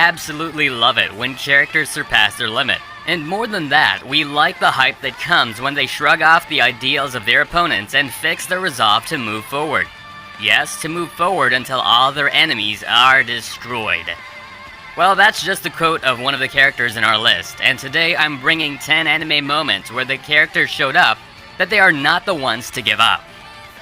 absolutely love it when characters surpass their limit. And more than that, we like the hype that comes when they shrug off the ideals of their opponents and fix their resolve to move forward. Yes, to move forward until all their enemies are destroyed. Well, that's just a quote of one of the characters in our list, and today I'm bringing 10 anime moments where the characters showed up that they are not the ones to give up.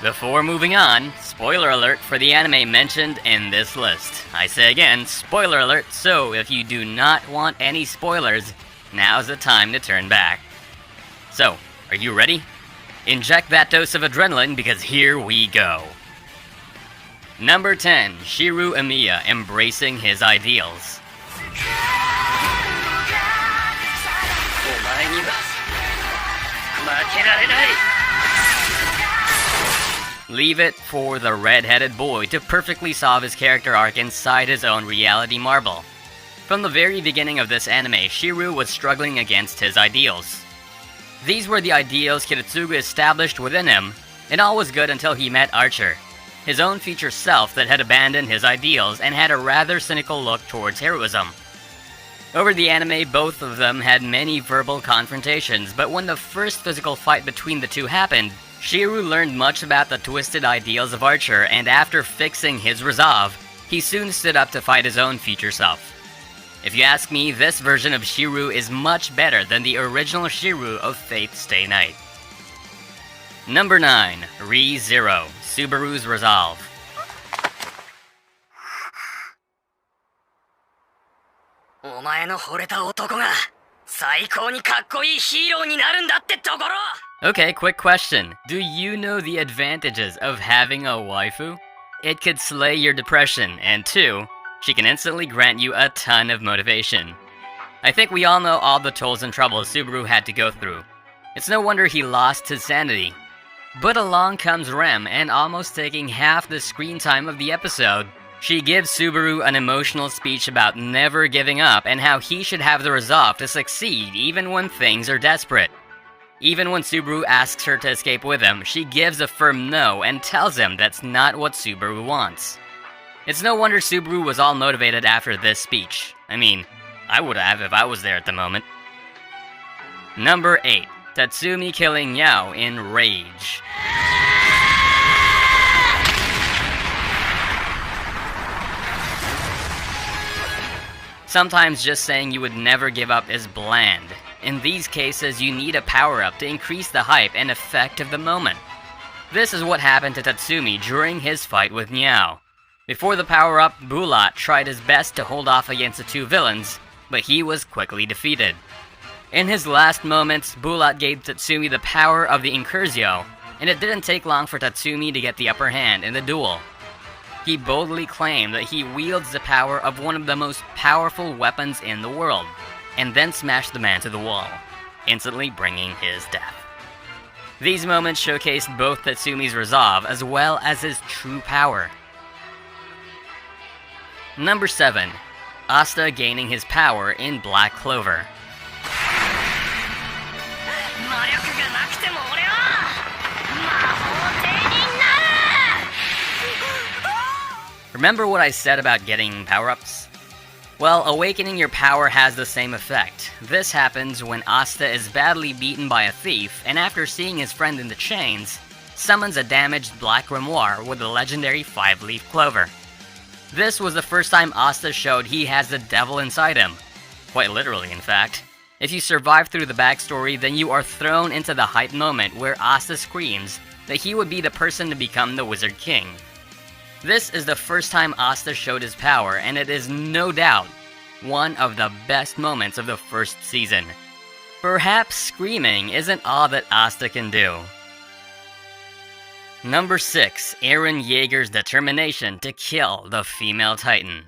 Before moving on, spoiler alert for the anime mentioned in this list. I say again, spoiler alert, so if you do not want any spoilers, now's the time to turn back. So, are you ready? Inject that dose of adrenaline because here we go. Number 10, Shiro Emiya embracing his ideals. Leave it for the red-headed boy to perfectly solve his character arc inside his own reality marble. From the very beginning of this anime, Shiro was struggling against his ideals. These were the ideals Kiritsugu established within him, and all was good until he met Archer, his own future self that had abandoned his ideals and had a rather cynical look towards heroism. Over the anime, both of them had many verbal confrontations, but when the first physical fight between the two happened, Shiro learned much about the twisted ideals of Archer, and after fixing his resolve, he soon stood up to fight his own future self. If you ask me, this version of Shiro is much better than the original Shiro of Fate Stay Night. Number 9, Re:Zero, Subaru's resolve. Okay, quick question. Do you know the advantages of having a waifu? It could slay your depression, and 2, she can instantly grant you a ton of motivation. I think we all know all the tolls and troubles Subaru had to go through. It's no wonder he lost his sanity. But along comes Rem, and almost taking half the screen time of the episode, she gives Subaru an emotional speech about never giving up and how he should have the resolve to succeed even when things are desperate. Even when Subaru asks her to escape with him, she gives a firm no and tells him that's not what Subaru wants. It's no wonder Subaru was all motivated after this speech. I mean, I would have if I was there at the moment. Number 8, Tatsumi killing Yao in Rage. Sometimes just saying you would never give up is bland. In these cases, you need a power-up to increase the hype and effect of the moment. This is what happened to Tatsumi during his fight with Niao. Before the power-up, Bulat tried his best to hold off against the two villains, but he was quickly defeated. In his last moments, Bulat gave Tatsumi the power of the Incursio, and it didn't take long for Tatsumi to get the upper hand in the duel. He boldly claimed that he wields the power of one of the most powerful weapons in the world, and then smashed the man to the wall, instantly bringing his death. These moments showcased both Tatsumi's resolve as well as his true power. Number 7, Asta gaining his power in Black Clover. Remember what I said about getting power-ups? Well, awakening your power has the same effect. This happens when Asta is badly beaten by a thief, and after seeing his friend in the chains, summons a damaged black grimoire with the legendary 5-leaf clover. This was the first time Asta showed he has the devil inside him. Quite literally, in fact. If you survive through the backstory, then you are thrown into the hype moment where Asta screams that he would be the person to become the Wizard King. This is the first time Asta showed his power, and it is no doubt one of the best moments of the first season. Perhaps screaming isn't all that Asta can do. Number 6, Eren Yeager's determination to kill the female Titan.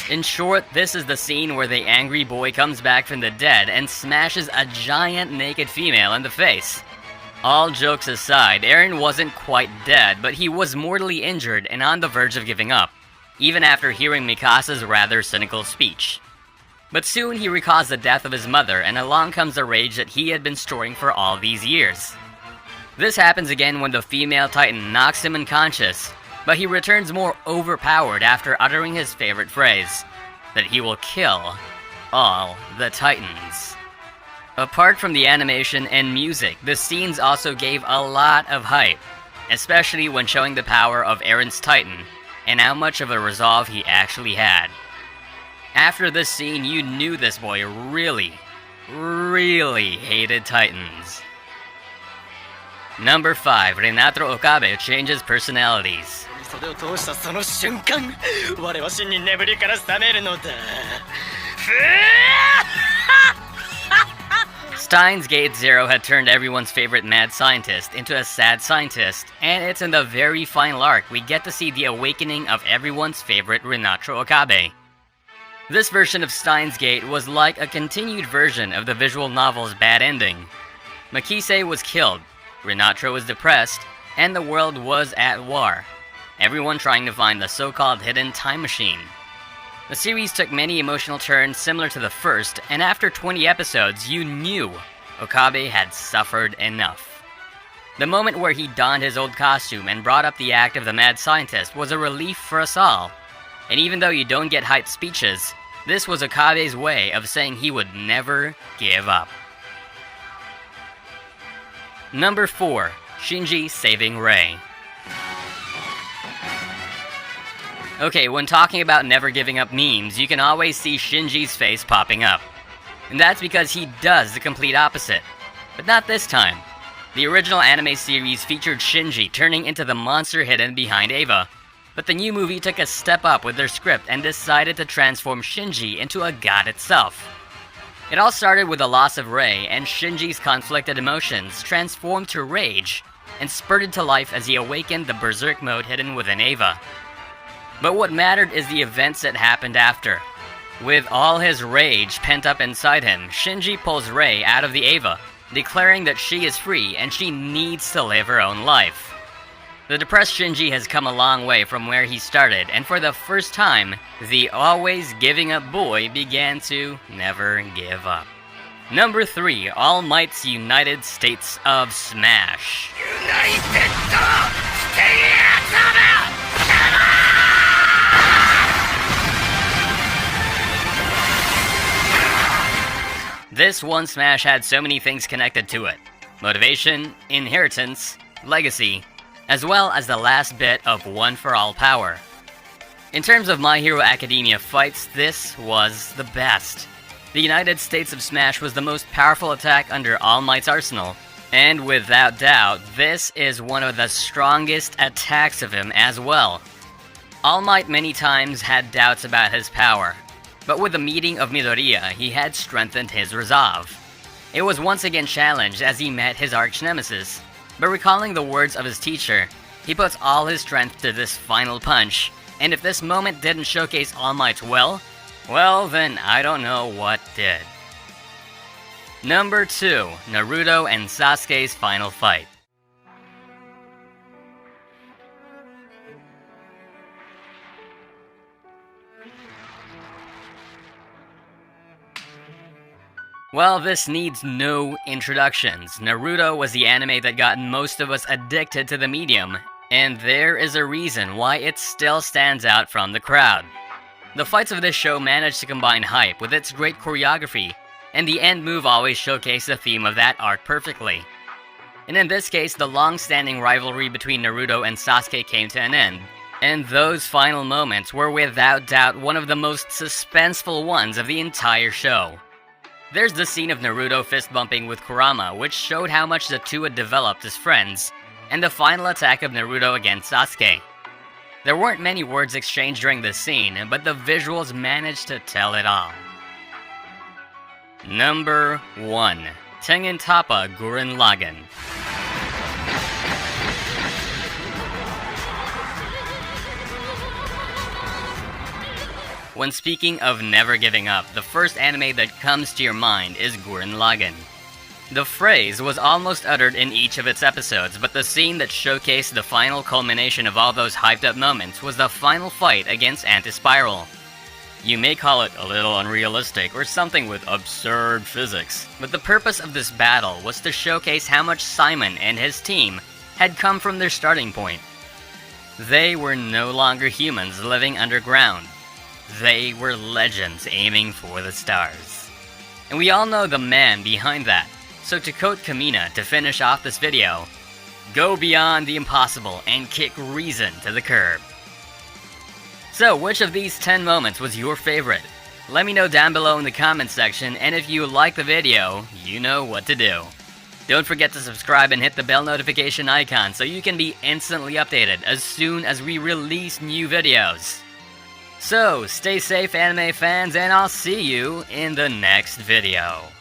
In short, this is the scene where the angry boy comes back from the dead and smashes a giant naked female in the face. All jokes aside, Eren wasn't quite dead, but he was mortally injured and on the verge of giving up, even after hearing Mikasa's rather cynical speech. But soon he recalls the death of his mother, and along comes the rage that he had been storing for all these years. This happens again when the female Titan knocks him unconscious, but he returns more overpowered after uttering his favorite phrase, that he will kill all the Titans. Apart from the animation and music, the scenes also gave a lot of hype, especially when showing the power of Eren's Titan, and how much of a resolve he actually had. After this scene, you knew this boy really hated Titans. Number 5, Renato Okabe changes personalities. Steins Gate Zero had turned everyone's favorite mad scientist into a sad scientist, and it's in the very final arc we get to see the awakening of everyone's favorite Renato Okabe. This version of Steins Gate was like a continued version of the visual novel's bad ending. Makise was killed, Renato was depressed, and the world was at war, everyone trying to find the so-called hidden time machine. The series took many emotional turns similar to the first, and after 20 episodes, you knew Okabe had suffered enough. The moment where he donned his old costume and brought up the act of the mad scientist was a relief for us all. And even though you don't get hyped speeches, this was Okabe's way of saying he would never give up. Number 4, Shinji saving Rei. Okay, when talking about never giving up memes, you can always see Shinji's face popping up. And that's because he does the complete opposite. But not this time. The original anime series featured Shinji turning into the monster hidden behind Eva. But the new movie took a step up with their script and decided to transform Shinji into a god itself. It all started with the loss of Rei, and Shinji's conflicted emotions transformed to rage and spurted to life as he awakened the berserk mode hidden within Eva. But what mattered is the events that happened after. With all his rage pent up inside him, Shinji pulls Rei out of the Eva, declaring that she is free and she needs to live her own life. The depressed Shinji has come a long way from where he started, and for the first time, the always giving up boy began to never give up. Number 3, All Might's United States of Smash. This one Smash had so many things connected to it. Motivation, inheritance, legacy, as well as the last bit of one for all power. In terms of My Hero Academia fights, this was the best. The United States of Smash was the most powerful attack under All Might's arsenal, and without doubt, this is one of the strongest attacks of him as well. All Might many times had doubts about his power, but with the meeting of Midoriya, he had strengthened his resolve. It was once again challenged as he met his arch-nemesis, but recalling the words of his teacher, he puts all his strength to this final punch, and if this moment didn't showcase All Might well, then I don't know what did. Number 2, Naruto and Sasuke's final fight. Well, this needs no introductions. Naruto was the anime that got most of us addicted to the medium, and there is a reason why it still stands out from the crowd. The fights of this show managed to combine hype with its great choreography, and the end move always showcased the theme of that arc perfectly. And in this case, the long-standing rivalry between Naruto and Sasuke came to an end, and those final moments were without doubt one of the most suspenseful ones of the entire show. There's the scene of Naruto fist-bumping with Kurama, which showed how much the two had developed as friends, and the final attack of Naruto against Sasuke. There weren't many words exchanged during this scene, but the visuals managed to tell it all. Number 1. Tengen Toppa Gurren Lagann. When speaking of never giving up, the first anime that comes to your mind is Gurren Lagann. The phrase was almost uttered in each of its episodes, but the scene that showcased the final culmination of all those hyped up moments was the final fight against Anti-Spiral. You may call it a little unrealistic or something with absurd physics, but the purpose of this battle was to showcase how much Simon and his team had come from their starting point. They were no longer humans living underground. They were legends aiming for the stars. And we all know the man behind that. So to quote Kamina to finish off this video, "Go beyond the impossible and kick reason to the curb." So which of these 10 moments was your favorite? Let me know down below in the comments section, and if you like the video, you know what to do. Don't forget to subscribe and hit the bell notification icon so you can be instantly updated as soon as we release new videos. So, stay safe anime fans, and I'll see you in the next video.